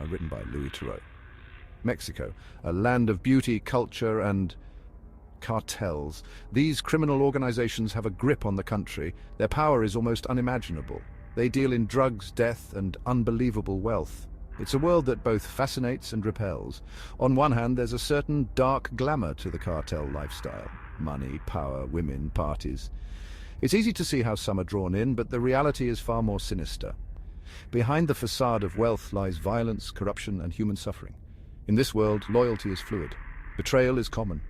written by Louis Theroux. Mexico, a land of beauty, culture, and cartels. These criminal organizations have a grip on the country. Their power is almost unimaginable. They deal in drugs, death, and unbelievable wealth. It's a world that both fascinates and repels. On one hand, there's a certain dark glamour to the cartel lifestyle. Money, power, women, parties. It's easy to see how some are drawn in, but the reality is far more sinister. Behind the facade of wealth lies violence, corruption, and human suffering. In this world, loyalty is fluid. Betrayal is common,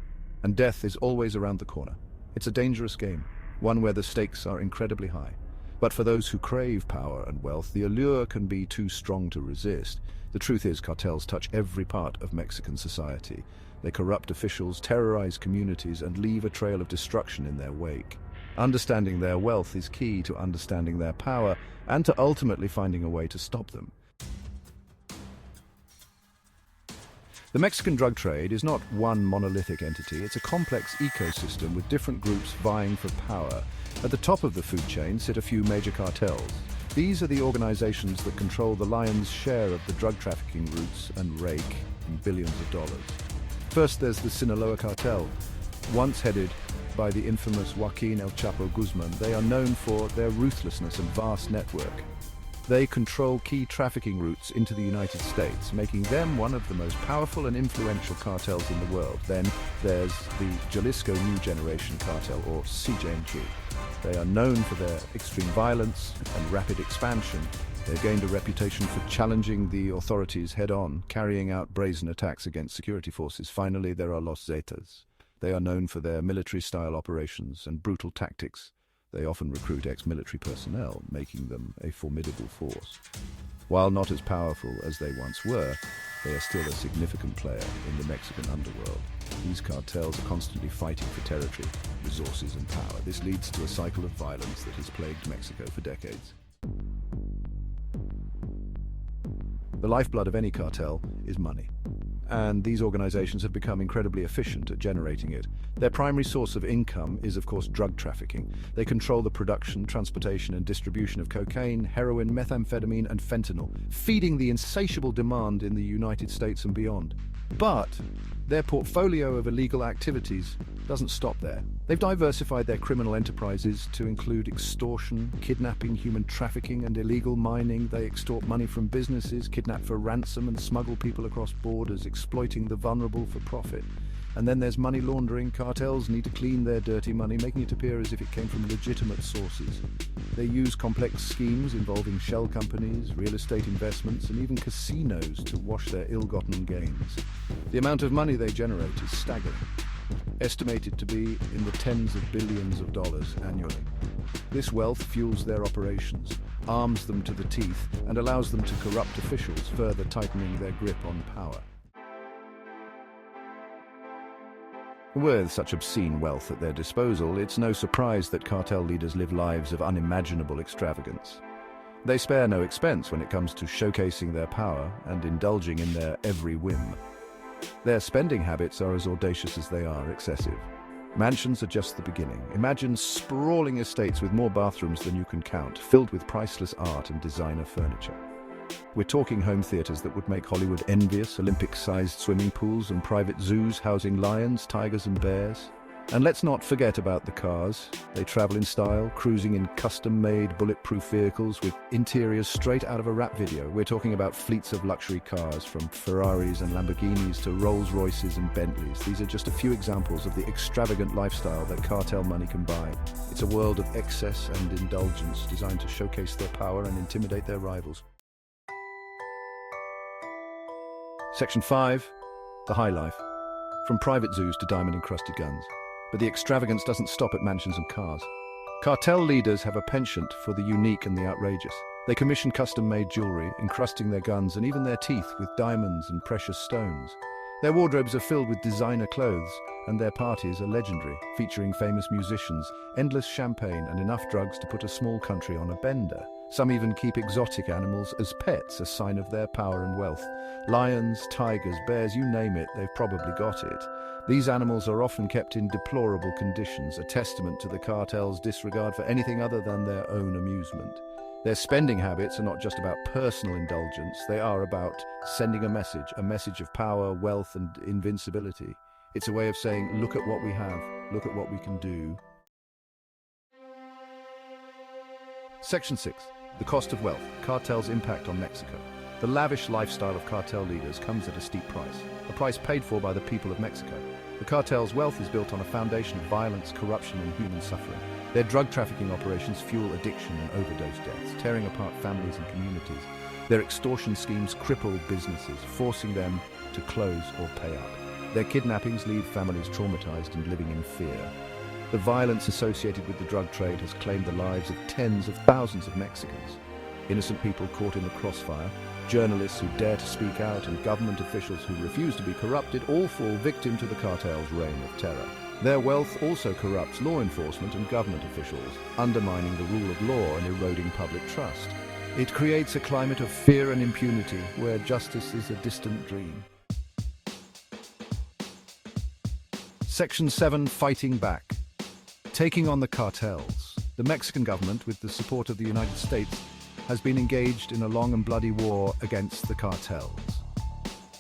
and death is always around the corner. It's a dangerous game, one where the stakes are incredibly high. But for those who crave power and wealth, the allure can be too strong to resist. The truth is, cartels touch every part of Mexican society. They corrupt officials, terrorize communities, and leave a trail of destruction in their wake. Understanding their wealth is key to understanding their power and to ultimately finding a way to stop them. The Mexican drug trade is not one monolithic entity. It's a complex ecosystem with different groups vying for power. At the top of the food chain sit a few major cartels. These are the organizations that control the lion's share of the drug trafficking routes and rake in billions of dollars. First, there's the Sinaloa cartel. Once headed by the infamous Joaquin El Chapo Guzman, they are known for their ruthlessness and vast network. They control key trafficking routes into the United States, making them one of the most powerful and influential cartels in the world. Then there's the Jalisco New Generation Cartel, or CJNG. They are known for their extreme violence and rapid expansion. They've gained a reputation for challenging the authorities head-on, carrying out brazen attacks against security forces. Finally, there are Los Zetas. They are known for their military-style operations and brutal tactics. They often recruit ex-military personnel, making them a formidable force. While not as powerful as they once were, they are still a significant player in the Mexican underworld. These cartels are constantly fighting for territory, resources, and power. This leads to a cycle of violence that has plagued Mexico for decades. The lifeblood of any cartel is money, and these organizations have become incredibly efficient at generating it. Their primary source of income is, of course, drug trafficking. They control the production, transportation, and distribution of cocaine, heroin, methamphetamine, and fentanyl, feeding the insatiable demand in the United States and beyond. But their portfolio of illegal activities doesn't stop there. They've diversified their criminal enterprises to include extortion, kidnapping, human trafficking, and illegal mining. They extort money from businesses, kidnap for ransom, and smuggle people across borders, exploiting the vulnerable for profit. And then there's money laundering. Cartels need to clean their dirty money, making it appear as if it came from legitimate sources. They use complex schemes involving shell companies, real estate investments, and even casinos to wash their ill-gotten gains. The amount of money they generate is staggering, estimated to be in the tens of billions of dollars annually. This wealth fuels their operations, arms them to the teeth, and allows them to corrupt officials, further tightening their grip on power. With such obscene wealth at their disposal, it's no surprise that cartel leaders live lives of unimaginable extravagance. They spare no expense when it comes to showcasing their power and indulging in their every whim. Their spending habits are as audacious as they are excessive. Mansions are just the beginning. Imagine sprawling estates with more bathrooms than you can count, filled with priceless art and designer furniture. We're talking home theaters that would make Hollywood envious, Olympic-sized swimming pools and private zoos housing lions, tigers and bears. And let's not forget about the cars. They travel in style, cruising in custom-made bulletproof vehicles with interiors straight out of a rap video. We're talking about fleets of luxury cars, from Ferraris and Lamborghinis to Rolls-Royces and Bentleys. These are just a few examples of the extravagant lifestyle that cartel money can buy. It's a world of excess and indulgence designed to showcase their power and intimidate their rivals. Section 5. The high life. From private zoos to diamond-encrusted guns. But the extravagance doesn't stop at mansions and cars. Cartel leaders have a penchant for the unique and the outrageous. They commission custom-made jewelry, encrusting their guns and even their teeth with diamonds and precious stones. Their wardrobes are filled with designer clothes, and their parties are legendary, featuring famous musicians, endless champagne, and enough drugs to put a small country on a bender. Some even keep exotic animals as pets, a sign of their power and wealth. Lions, tigers, bears, you name it, they've probably got it. These animals are often kept in deplorable conditions, a testament to the cartel's disregard for anything other than their own amusement. Their spending habits are not just about personal indulgence, they are about sending a message of power, wealth, and invincibility. It's a way of saying, look at what we have, look at what we can do. Section 6. The cost of wealth, cartel's impact on Mexico. The lavish lifestyle of cartel leaders comes at a steep price, a price paid for by the people of Mexico. The cartel's wealth is built on a foundation of violence, corruption, and human suffering. Their drug trafficking operations fuel addiction and overdose deaths, tearing apart families and communities. Their extortion schemes cripple businesses, forcing them to close or pay up. Their kidnappings leave families traumatized and living in fear. The violence associated with the drug trade has claimed the lives of tens of thousands of Mexicans. Innocent people caught in the crossfire, journalists who dare to speak out, and government officials who refuse to be corrupted all fall victim to the cartel's reign of terror. Their wealth also corrupts law enforcement and government officials, undermining the rule of law and eroding public trust. It creates a climate of fear and impunity where justice is a distant dream. Section 7. Fighting back. Taking on the cartels. The Mexican government, with the support of the United States, has been engaged in a long and bloody war against the cartels.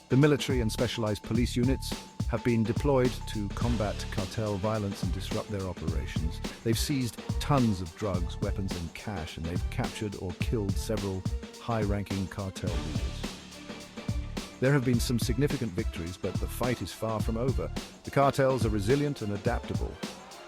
The military and specialized police units have been deployed to combat cartel violence and disrupt their operations. They've seized tons of drugs, weapons, and cash, and they've captured or killed several high-ranking cartel leaders. There have been some significant victories, but the fight is far from over. The cartels are resilient and adaptable.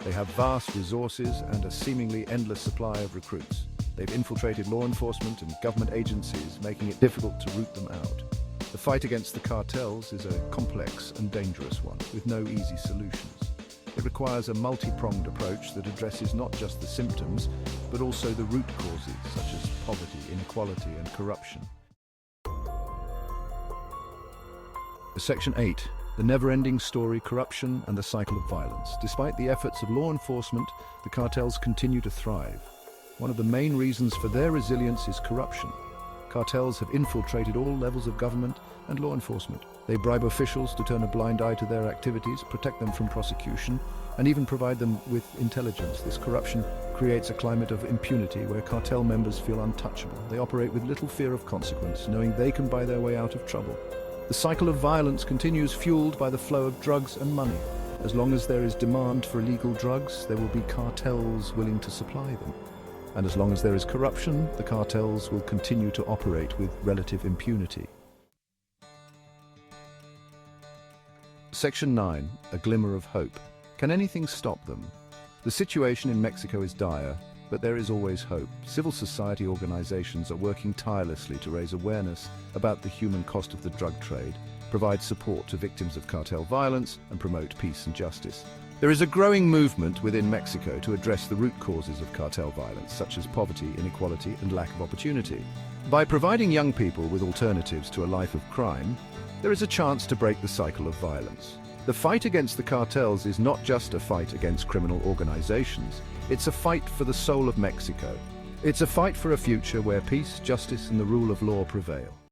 They have vast resources and a seemingly endless supply of recruits. They've infiltrated law enforcement and government agencies, making it difficult to root them out. The fight against the cartels is a complex and dangerous one, with no easy solutions. It requires a multi-pronged approach that addresses not just the symptoms, but also the root causes, such as poverty, inequality, and corruption. Section 8. The never-ending story, corruption, and the cycle of violence. Despite the efforts of law enforcement, the cartels continue to thrive. One of the main reasons for their resilience is corruption. Cartels have infiltrated all levels of government and law enforcement. They bribe officials to turn a blind eye to their activities, protect them from prosecution, and even provide them with intelligence. This corruption creates a climate of impunity where cartel members feel untouchable. They operate with little fear of consequence, knowing they can buy their way out of trouble. The cycle of violence continues, fueled by the flow of drugs and money. As long as there is demand for illegal drugs, there will be cartels willing to supply them. And as long as there is corruption, the cartels will continue to operate with relative impunity. Section 9. A glimmer of hope. Can anything stop them? The situation in Mexico is dire, but there is always hope. Civil society organizations are working tirelessly to raise awareness about the human cost of the drug trade, provide support to victims of cartel violence, and promote peace and justice. There is a growing movement within Mexico to address the root causes of cartel violence, such as poverty, inequality, and lack of opportunity. By providing young people with alternatives to a life of crime, there is a chance to break the cycle of violence. The fight against the cartels is not just a fight against criminal organizations. It's a fight for the soul of Mexico. It's a fight for a future where peace, justice, and the rule of law prevail.